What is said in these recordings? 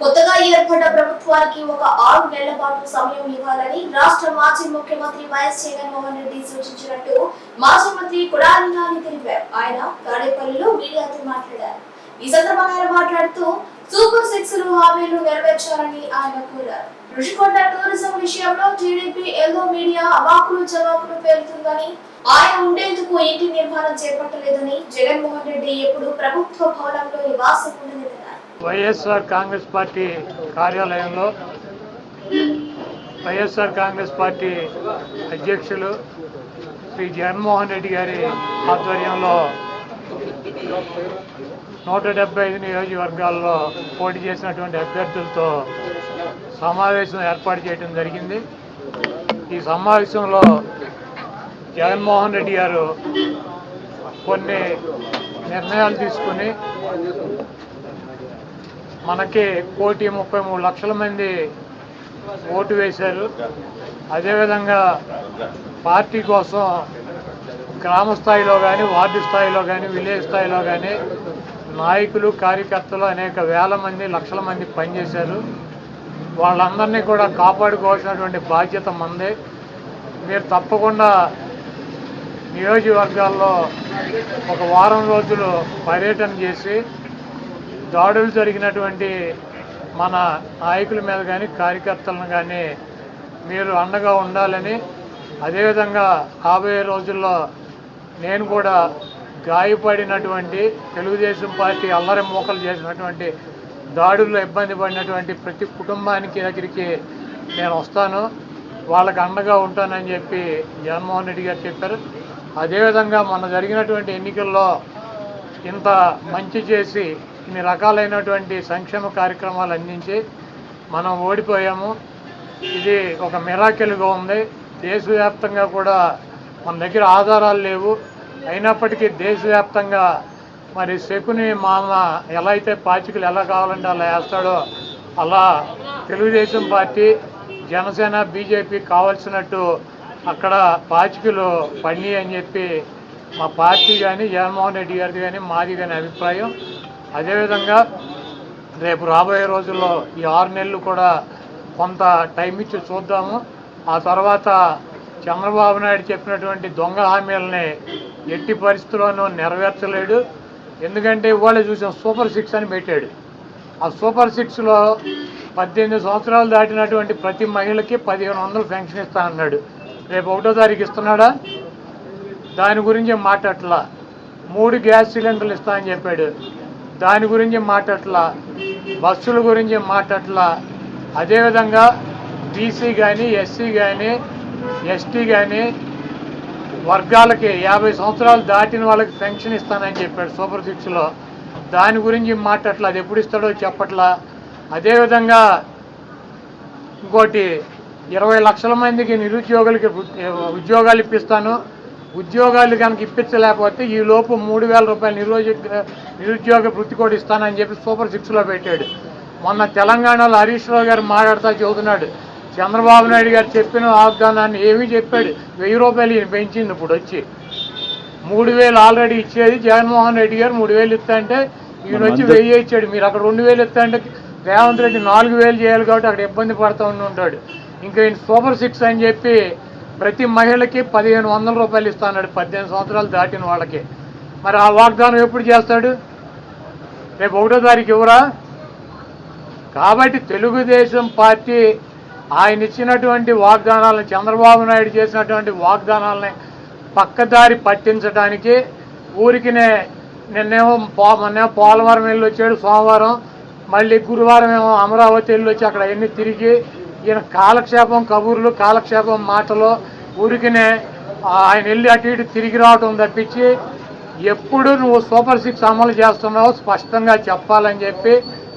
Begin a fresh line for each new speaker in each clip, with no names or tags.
కొత్తగా ఏర్పడ్డ ప్రభుత్వానికి ఒక 6 నెలల పాటు సమయం ఇవ్వాలని రాష్ట్ర మాజీ ముఖ్యమంత్రి వైఎస్ జగన్మోహన్ రెడ్డి సూచించినట్టు మాజీ మంత్రి కొడాలి నాని తెలిపారు. ఆయన తాడేపల్లిలో మీడియాతో మాట్లాడారు. ఈ సందర్భంగా ఆయన మాట్లాడుతూ సూపర్ సిక్స్ హామీలు నెరవేర్చాలని ఆయన కోరారు. రుషికొండ టూరిజం విషయంలో టీడీపీ ఎల్లో మీడియా అవాకులు జవాకులు పేలుతుందని, ఆయన ఉండేందుకు ఇంటి నిర్మాణం చేపట్టలేదని, జగన్మోహన్ రెడ్డి ఎప్పుడు ప్రభుత్వ భవనంలో నివాసం ఉండలేదన్నారు.
వైఎస్ఆర్ కాంగ్రెస్ పార్టీ కార్యాలయంలో వైఎస్ఆర్ కాంగ్రెస్ పార్టీ అధ్యక్షులు శ్రీ జగన్మోహన్ రెడ్డి గారి ఆధ్వర్యంలో 175 నియోజకవర్గాల్లో పోటీ చేసినటువంటి అభ్యర్థులతో సమావేశం ఏర్పాటు చేయడం జరిగింది. ఈ సమావేశంలో జగన్మోహన్ రెడ్డి గారు కొన్ని నిర్ణయాలు తీసుకుని మనకి 1,33,00,000 మంది ఓటు వేశారు. అదేవిధంగా పార్టీ కోసం గ్రామ స్థాయిలో కానీ, వార్డు స్థాయిలో కానీ, విలేజ్ స్థాయిలో కానీ నాయకులు, కార్యకర్తలు అనేక వేల మంది, లక్షల మంది పనిచేశారు. వాళ్ళందరినీ కూడా కాపాడుకోవాల్సినటువంటి బాధ్యత మందే. మీరు తప్పకుండా నియోజకవర్గాల్లో ఒక వారం రోజులు పర్యటన చేసి దాడులు జరిగినటువంటి మన నాయకుల మీద కానీ, కార్యకర్తలను కానీ మీరు అండగా ఉండాలని, అదేవిధంగా రాబోయే రోజుల్లో నేను కూడా గాయపడినటువంటి తెలుగుదేశం పార్టీ అల్లరి మూకలు చేసినటువంటి దాడుల్లో ఇబ్బంది పడినటువంటి ప్రతి కుటుంబానికి దగ్గరికి నేను వస్తాను, వాళ్ళకి అండగా ఉంటానని చెప్పి జగన్మోహన్ రెడ్డి గారు చెప్పారు. అదేవిధంగా మన జరిగినటువంటి ఎన్నికల్లో ఇంత మంచి చేసి ఇన్ని రకాలైనటువంటి సంక్షేమ కార్యక్రమాలు అందించి మనం ఓడిపోయాము. ఇది ఒక మిరాకిల్గా ఉంది. దేశవ్యాప్తంగా కూడా మన దగ్గర ఆధారాలు లేవు, అయినప్పటికీ దేశవ్యాప్తంగా మరి శకుని మామ ఎలా అయితే పాచికలు ఎలా కావాలంటే అలా వేస్తాడో అలా తెలుగుదేశం పార్టీ, జనసేన, బీజేపీ కావాల్సినట్టు అక్కడ పాచికలు పడినాయి అని చెప్పి మా పార్టీ కానీ, జగన్మోహన్ రెడ్డి గారిది కానీ, మాది కానీ అభిప్రాయం. అదేవిధంగా రేపు రాబోయే రోజుల్లో ఈ 6 నెలలు కూడా కొంత టైం ఇచ్చి చూద్దాము. ఆ తర్వాత చంద్రబాబు నాయుడు చెప్పినటువంటి దొంగ హామీలని ఎట్టి పరిస్థితుల్లోనూ నెరవేర్చలేడు. ఎందుకంటే ఇవాళ చూసాం సూపర్ సిక్స్ అని పెట్టాడు. ఆ సూపర్ సిక్స్లో 18 సంవత్సరాలు దాటినటువంటి ప్రతి మహిళకి 1,500 పెన్షన్ ఇస్తా అన్నాడు. రేపు 1వ తారీఖు ఇస్తున్నాడా? దాని గురించి మాట్లాడట్లా. 3 గ్యాస్ సిలిండర్లు ఇస్తా అని చెప్పాడు, దాని గురించి మాట్లాడట్లా. బస్సుల గురించి మాట్లాడట్లా. అదేవిధంగా బీసీ కానీ, ఎస్సీ కానీ, ఎస్టీ కానీ వర్గాలకి 50 సంవత్సరాలు దాటిన వాళ్ళకి పెన్షన్ ఇస్తానని చెప్పాడు సూపర్ సిక్స్లో, దాని గురించి మాట్లాడట్లా. అది ఎప్పుడు ఇస్తాడో చెప్పట్లా. అదేవిధంగా ఇంకోటి 20 లక్షల మందికి నిరుద్యోగులకి ఉద్యోగాలు ఇప్పిస్తాను, ఉద్యోగాలు కనుక ఇప్పించలేకపోతే ఈ లోపు 3,000 రూపాయలు నిరుద్యోగ వృత్తి కూడా ఇస్తానని చెప్పి సూపర్ సిక్స్లో పెట్టాడు. మొన్న తెలంగాణలో హరీష్ రావు గారు మాట్లాడుతూ చెబుతున్నాడు, చంద్రబాబు నాయుడు గారు చెప్పిన వాగ్దానాన్ని ఏమీ చెప్పాడు. 1000 రూపాయలు ఈయన పెంచింది. ఇప్పుడు వచ్చి 3,000 ఆల్రెడీ ఇచ్చేది జగన్మోహన్ రెడ్డి గారు 3,000 ఇస్తా అంటే ఈయన వచ్చి 1000 ఇచ్చాడు. మీరు అక్కడ 2,000 ఇస్తా అంటే రేవంత్ రెడ్డి 4,000 చేయాలి కాబట్టి అక్కడ ఇబ్బంది పడుతూ ఉంటాడు. ఇంకా ఈయన సూపర్ సిక్స్ అని చెప్పి ప్రతి మహిళకి 1,500 రూపాయలు ఇస్తాడు 18 సంవత్సరాలు దాటిన వాళ్ళకి. మరి ఆ వాగ్దానం ఎప్పుడు చేస్తాడు? రేపు 1వ తారీఖు ఇవ్వరా? కాబట్టి తెలుగుదేశం పార్టీ ఆయన ఇచ్చినటువంటి వాగ్దానాలను, చంద్రబాబు నాయుడు చేసినటువంటి వాగ్దానాలని పక్కదారి పట్టించడానికి ఊరికినే నిన్నేమో పోలవరం వెళ్ళి వచ్చాడు సోమవారం, మళ్ళీ గురువారం ఏమో అమరావతి వెళ్ళి వచ్చి అక్కడ అన్నీ తిరిగి ఈయన కాలక్షేపం కబుర్లు, కాలక్షేపం మాటలు, ఊరికినే ఆయన వెళ్ళి అటు ఇటు తిరిగి రావటం తప్పించి ఎప్పుడు నువ్వు సూపర్ సిక్స్ అమలు చేస్తున్నావో స్పష్టంగా చెప్పాలని చెప్పి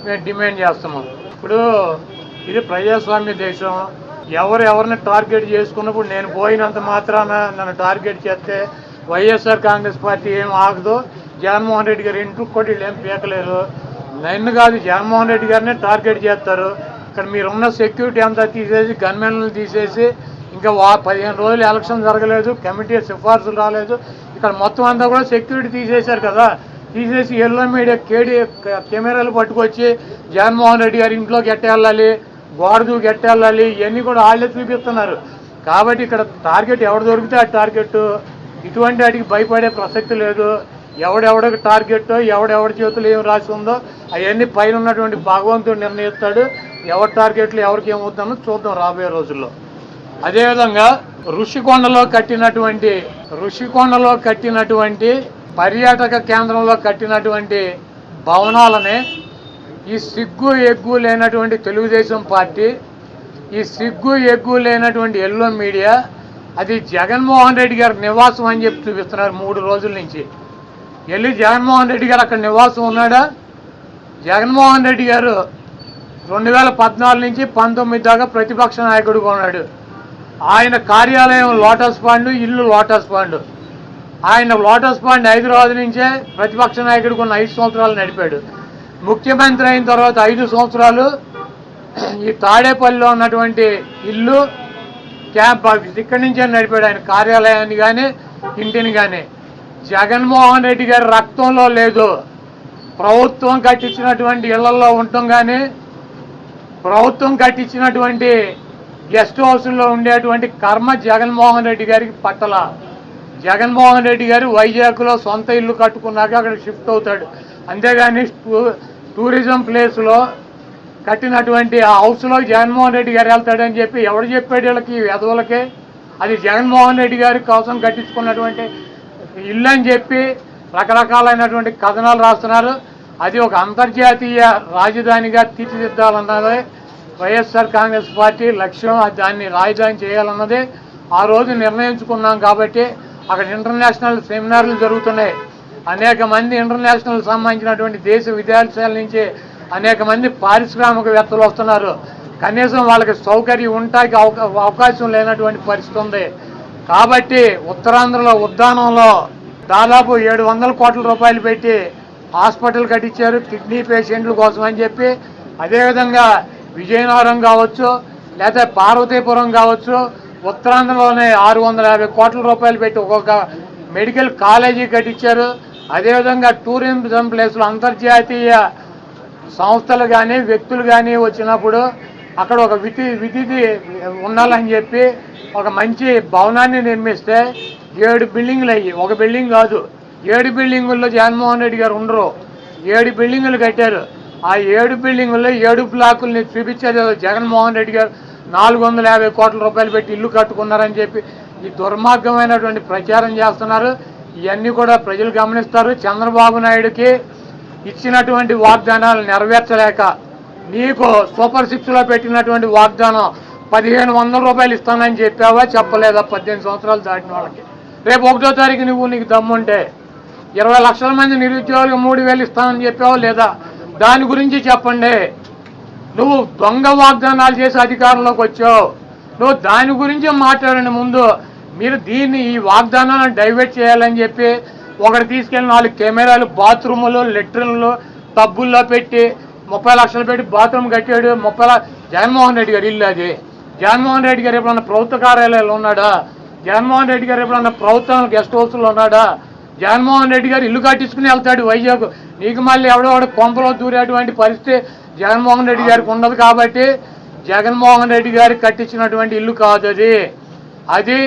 మేము డిమాండ్ చేస్తున్నాం. ఇప్పుడు ఇది ప్రజాస్వామ్య దేశం. ఎవరిని టార్గెట్ చేసుకున్నప్పుడు నేను పోయినంత మాత్రాన నన్ను టార్గెట్ చేస్తే వైఎస్ఆర్ కాంగ్రెస్ పార్టీ ఏం ఆగదు. జగన్మోహన్ రెడ్డి గారు ఇంటికి కూడా వీళ్ళు ఏం పీకలేరు. నన్ను కాదు, జగన్మోహన్ రెడ్డి గారిని టార్గెట్ చేస్తారు. ఇక్కడ మీరున్న సెక్యూరిటీ అంతా తీసేసి, గన్మెన్లను తీసేసి, ఇంకా 15 రోజులు ఎలక్షన్ జరగలేదు, కమిటీ సిఫార్సులు రాలేదు, ఇక్కడ మొత్తం అంతా కూడా సెక్యూరిటీ తీసేశారు కదా. తీసేసి ఎల్లో మీడియా కెమెరాలు పట్టుకొచ్చి జగన్మోహన్ రెడ్డి గారి ఇంట్లోకి ఎట్టెళ్ళాలి, గోడ దూకి ఎట్టెళ్ళాలి, ఇవన్నీ కూడా వాళ్ళే చూపిస్తున్నారు. కాబట్టి ఇక్కడ టార్గెట్ ఎవరు దొరికితే ఆ టార్గెట్, ఇటువంటి వాటికి భయపడే ప్రసక్తి లేదు. ఎవడెవడికి టార్గెట్, ఎవడెవడి చేతులు ఏం రాసి ఉందో అవన్నీ పైన ఉన్నటువంటి భగవంతుడు నిర్ణయిస్తాడు. ఎవరి టార్గెట్లు ఎవరికి ఏమవుతుందో చూద్దాం రాబోయే రోజుల్లో. అదేవిధంగా ఋషికొండలో కట్టినటువంటి పర్యాటక కేంద్రంలో కట్టినటువంటి భవనాలనే ఈ సిగ్గు ఎగ్గు లేనటువంటి తెలుగుదేశం పార్టీ, ఈ సిగ్గు ఎగ్గు లేనటువంటి ఎల్లో మీడియా అది జగన్మోహన్ రెడ్డి గారి నివాసం అని చెప్పి చూపిస్తున్నారు 3 రోజుల నుంచి. వెళ్ళి జగన్మోహన్ రెడ్డి గారు అక్కడ నివాసం ఉన్నాడా? జగన్మోహన్ రెడ్డి గారు 2014 నుంచి 19 దాకా ప్రతిపక్ష నాయకుడిగా ఉన్నాడు. ఆయన కార్యాలయం లోటస్ పాండ్, ఇల్లు లోటస్ పాండ్. ఆయన లోటస్ పాండ్ హైదరాబాద్ నుంచే ప్రతిపక్ష నాయకుడికి ఉన్న 5 సంవత్సరాలు నడిపాడు. ముఖ్యమంత్రి అయిన తర్వాత 5 సంవత్సరాలు ఈ తాడేపల్లిలో ఉన్నటువంటి ఇల్లు క్యాంప్ ఆఫీస్ ఇక్కడి నుంచే నడిపాడు ఆయన కార్యాలయాన్ని కానీ ఇంటిని కానీ. జగన్మోహన్ రెడ్డి గారి రక్తంలో లేదు. ప్రభుత్వం కట్టించినటువంటి ఇళ్లలో ఉండటం కానీ, ప్రభుత్వం కట్టించినటువంటి గెస్ట్ హౌస్లో ఉండేటువంటి కర్మ జగన్మోహన్ రెడ్డి గారికి పట్టల. జగన్మోహన్ రెడ్డి గారు వైజాగ్లో సొంత ఇల్లు కట్టుకున్నాక అక్కడ షిఫ్ట్ అవుతాడు. అంతేగాని టూరిజం ప్లేస్లో కట్టినటువంటి ఆ హౌస్లో జగన్మోహన్ రెడ్డి గారు వెళ్తాడని చెప్పి ఎవడు చెప్పాడు వీళ్ళకి, వెధవులకే? అది జగన్మోహన్ రెడ్డి గారి కోసం కట్టించుకున్నటువంటి ఇల్లు అని చెప్పి రకరకాలైనటువంటి కథనాలు రాస్తున్నారు. అది ఒక అంతర్జాతీయ రాజధానిగా తీర్చిదిద్దాలన్నదే వైఎస్ఆర్ కాంగ్రెస్ పార్టీ లక్ష్యం. దాన్ని రాజధాని చేయాలన్నదే ఆ రోజు నిర్ణయించుకున్నాం. కాబట్టి అక్కడ ఇంటర్నేషనల్ సెమినార్లు జరుగుతున్నాయి. అనేక మంది ఇంటర్నేషనల్ సంబంధించినటువంటి దేశ విదేశాల నుంచి అనేక మంది పారిశ్రామికవేత్తలు వస్తున్నారు. కనీసం వాళ్ళకి సౌకర్యం ఉండటానికి అవకాశం లేనటువంటి పరిస్థితి ఉంది. కాబట్టి ఉత్తరాంధ్రలో ఉద్దానంలో దాదాపు 700 కోట్ల రూపాయలు పెట్టి హాస్పిటల్ కట్టించారు కిడ్నీ పేషెంట్ల కోసం అని చెప్పి. అదేవిధంగా విజయనగరం కావచ్చు, లేదా పార్వతీపురం కావచ్చు, ఉత్తరాంధ్రలోనే 650 కోట్ల రూపాయలు పెట్టి ఒక్కొక్క మెడికల్ కాలేజీ కట్టించారు. అదేవిధంగా టూరిజం ప్లేస్లో అంతర్జాతీయ సంస్థలు కానీ వ్యక్తులు కానీ వచ్చినప్పుడు అక్కడ ఒక విధి ఉండాలని చెప్పి ఒక మంచి భవనాన్ని నిర్మిస్తే 7 బిల్డింగులు అయ్యి, ఒక బిల్డింగ్ కాదు 7 బిల్డింగుల్లో జగన్మోహన్ రెడ్డి గారు ఉండరు. 7 బిల్డింగులు కట్టారు. ఆ 7 బిల్డింగుల్లో 7 బ్లాకుల్ని చూపించేది జగన్మోహన్ రెడ్డి గారు 450 కోట్ల రూపాయలు పెట్టి ఇల్లు కట్టుకున్నారని చెప్పి ఈ దుర్మార్గమైనటువంటి ప్రచారం చేస్తున్నారు. ఇవన్నీ కూడా ప్రజలు గమనిస్తారు. చంద్రబాబు నాయుడుకి ఇచ్చినటువంటి వాగ్దానాలు నెరవేర్చలేక నీకు సూపర్ 6లో పెట్టినటువంటి వాగ్దానం 1500 రూపాయలు ఇస్తానని చెప్పావా, చెప్పలేదా? 18 సంవత్సరాలు దాటిన వాళ్ళకి రేపు 1వ తారీఖు నీకు దమ్ముంటే 20 లక్షల మంది నిరుద్యోగులకు 3000 ఇస్తానని చెప్పావా లేదా? దాని గురించి చెప్పండి. నువ్వు దొంగ వాగ్దానాలు చేసి అధికారంలోకి వచ్చావు. నువ్వు దాని గురించి మాట్లాడండి ముందు. మీరు ఈ వాగ్దానాలను డైవర్ట్ చేయాలని చెప్పి ఒకటి తీసుకెళ్ళి 4 కెమెరాలు బాత్రూములు, లెట్రిన్లు, టబ్బుల్లో పెట్టి 30 లక్షలు పెట్టి బాత్రూమ్ కట్టాడు. జగన్మోహన్ రెడ్డి గారు ఇల్లు అది. జగన్మోహన్ రెడ్డి గారు ఎప్పుడన్నా ప్రభుత్వ కార్యాలయాలు ఉన్నాడా? జగన్మోహన్ రెడ్డి గారు ఎప్పుడన్నా ప్రభుత్వం గెస్ట్ హౌస్లో ఉన్నాడా? జగన్మోహన్ రెడ్డి గారు ఇల్లు కట్టించుకుని వెళ్తాడు వైజాగ్. నీకు మళ్ళీ ఎవడో కొంపలో దూరేటువంటి పరిస్థితి జగన్మోహన్ రెడ్డి గారికి ఉండదు. కాబట్టి జగన్మోహన్ రెడ్డి గారికి కట్టించినటువంటి ఇల్లు కాదు అది. అది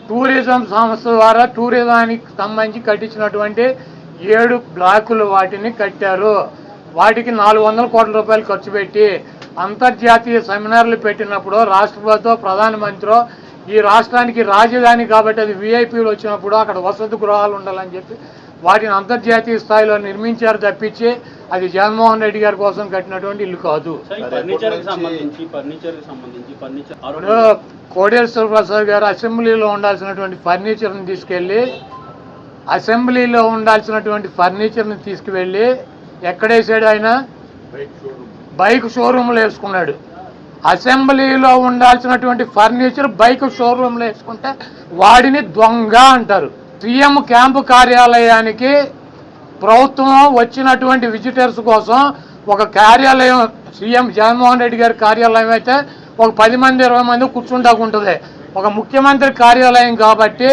టూరిజం సంస్థ ద్వారా టూరిజానికి సంబంధించి కట్టించినటువంటి 7 బ్లాకులు వాటిని కట్టారు. వాటికి 400 కోట్ల రూపాయలు ఖర్చు పెట్టి అంతర్జాతీయ సెమినార్లు పెట్టినప్పుడు రాష్ట్రపతితో ప్రధానమంత్రి ఈ రాష్ట్రానికి రాజధాని కాబట్టి అది విఐపీలు వచ్చినప్పుడు అక్కడ వసతి గృహాలు ఉండాలని చెప్పి వాటిని అంతర్జాతీయ స్థాయిలో నిర్మించారు తప్పించి అది జగన్మోహన్ రెడ్డి గారి కోసం కట్టినటువంటి ఇల్లు కాదు. కోడేశ్వర ప్రసాద్ గారు అసెంబ్లీలో ఉండాల్సినటువంటి ఫర్నిచర్ని తీసుకువెళ్ళి ఎక్కడేసాడు? ఆయన బైక్ షోరూంలో వేసుకున్నాడు. అసెంబ్లీలో ఉండాల్సినటువంటి ఫర్నిచర్ బైక్ షోరూంలో వేసుకుంటే వాడిని దొంగ అంటారు. సీఎం క్యాంపు కార్యాలయానికి ప్రభుత్వం వచ్చినటువంటి విజిటర్స్ కోసం ఒక కార్యాలయం, సీఎం జగన్మోహన్ రెడ్డి గారి కార్యాలయం అయితే ఒక 10 మంది 20 మంది కూర్చుంటాకుంటుంది. ఒక ముఖ్యమంత్రి కార్యాలయం కాబట్టి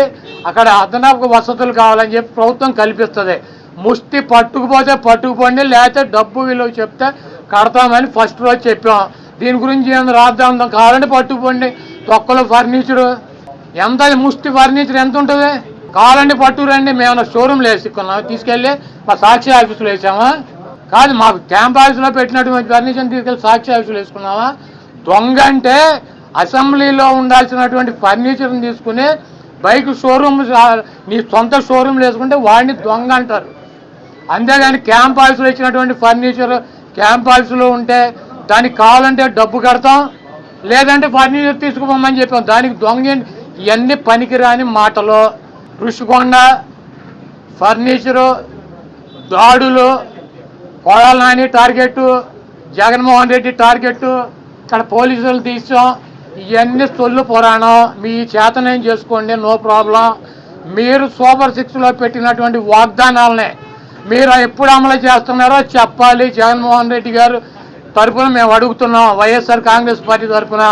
అక్కడ అదనపు వసతులు కావాలని చెప్పి ప్రభుత్వం కల్పిస్తుంది. ముష్టి పట్టుకుపోతే పట్టుకుపోండి, లేకపోతే డబ్బు విలువ చెప్తే కడతామని ఫస్ట్ రోజు చెప్పాం. దీని గురించి ఏం రాద్దాం కావాలంటే పట్టుకుపోండి. తొక్కలో ఫర్నిచరు ఎంత, ముష్టి ఫర్నిచర్ ఎంత ఉంటుంది? కావాలంటే పట్టుకురండి. మేము షోరూమ్లో వేసుకున్నాం, తీసుకెళ్ళి మా సాక్షి ఆఫీసులో వేసామా? కాదు, మాకు క్యాంప్ ఆఫీసులో పెట్టినటువంటి ఫర్నిచర్ తీసుకెళ్ళి సాక్షి ఆఫీసులో వేసుకున్నావా? దొంగ అంటే అసెంబ్లీలో ఉండాల్సినటువంటి ఫర్నిచర్ని తీసుకుని బైక్ షోరూమ్, నీ సొంత షోరూమ్లో వేసుకుంటే వాడిని దొంగ అంటారు. అంతేగాని క్యాంప్ ఆఫీసులో ఇచ్చినటువంటి ఫర్నిచర్ క్యాంప్ ఆఫీసులో ఉంటే దానికి కావాలంటే డబ్బు కడతాం, లేదంటే ఫర్నిచర్ తీసుకుపోమని చెప్పాం. దానికి దొంగ ఇవన్నీ పనికిరాని మాటలు. ఋషికొండ ఫర్నిచరు, దాడులు, కొడాల నాని టార్గెట్, జగన్మోహన్ రెడ్డి టార్గెట్, ఇక్కడ పోలీసులు తీసాం. ఇవన్నీ సొల్లు పురాణం. మీ చేతనేం చేసుకోండి, నో ప్రాబ్లం. మీరు సూపర్ 6లో పెట్టినటువంటి వాగ్దానాలనే మీరు ఎప్పుడు అమలు చేస్తున్నారో చెప్పాలి. జగన్మోహన్ రెడ్డి గారు తరఫున మేము అడుగుతున్నాం, వైఎస్ఆర్ కాంగ్రెస్ పార్టీ తరఫున.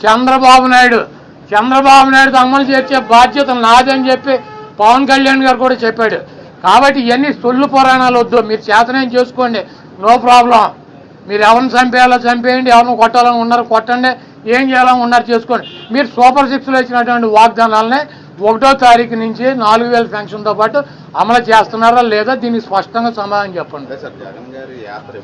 చంద్రబాబు నాయుడు అమలు చేసే బాధ్యత నాదని చెప్పి పవన్ కళ్యాణ్ గారు కూడా చెప్పాడు. కాబట్టి ఇవన్నీ సొల్లు పురాణాలు వద్దు, మీరు చేతనేం చేసుకోండి, నో ప్రాబ్లం. మీరు ఎవరిని చంపేయాలో చంపేయండి, ఎవరిని కొట్టాలని ఉన్నారు కొట్టండి, ఏం చేయాలని ఉన్నారు చేసుకోండి. మీరు సూపర్ 6లో ఇచ్చినటువంటి వాగ్దానాలనే 1వ తారీఖు నుంచి 4000 పెన్షన్తో పాటు అమలు చేస్తున్నారా లేదా, దీనికి స్పష్టంగా సమాధానం చెప్పండి.
సార్, జగన్ గారి యాత్ర